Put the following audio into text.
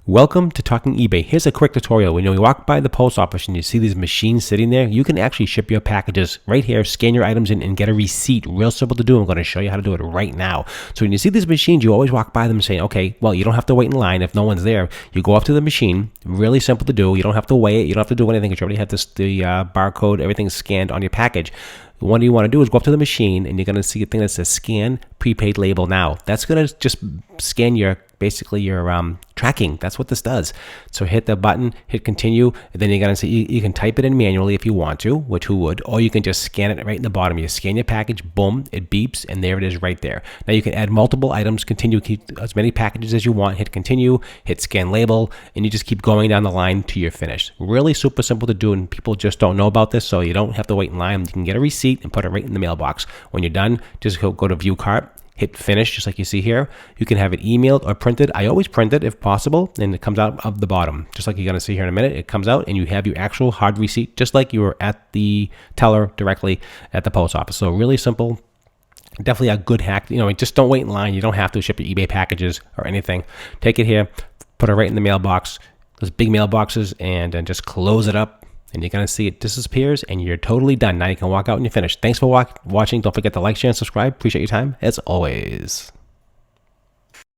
Welcome to Talking eBay. Here's a quick tutorial. When you walk by the post office and you see these machines sitting there, you can actually ship your packages right here, scan your items in, and get a receipt. Real simple to do. I'm going to show you how to do it right now. So when you see these machines, you always walk by them saying, okay, well, you don't have to wait in line if no one's there. You go up to the machine. Really simple to do. You don't have to weigh it. You don't have to do anything because you already have the barcode, everything scanned on your package. What you want to do is go up to the machine and you're going to see a thing that says scan prepaid label now. That's going to just scan your tracking. That's what this does. So hit the button, hit continue, and then you're going to see you can type it in manually if you want to, which who would, or you can just scan it right in the bottom. You scan your package, boom, it beeps, and there it is right there. Now you can add multiple items, continue, keep as many packages as you want, hit continue, hit scan label, and you just keep going down the line to your finish. Really super simple to do, and people just don't know about this, so you don't have to wait in line. You can get a receipt and put it right in the mailbox. When you're done, just go to view cart, hit finish, just like you see here. You can have it emailed or printed. I always print it if possible, and it comes out of the bottom, just like you're going to see here in a minute. It comes out, and you have your actual hard receipt, just like you were at the teller directly at the post office. So really simple. Definitely a good hack. Just don't wait in line. You don't have to ship your eBay packages or anything. Take it here, put it right in the mailbox, those big mailboxes, and then just close it up. And you're going to see it disappears, and you're totally done. Now you can walk out and you're finished. Thanks for watching. Don't forget to like, share, and subscribe. Appreciate your time, as always.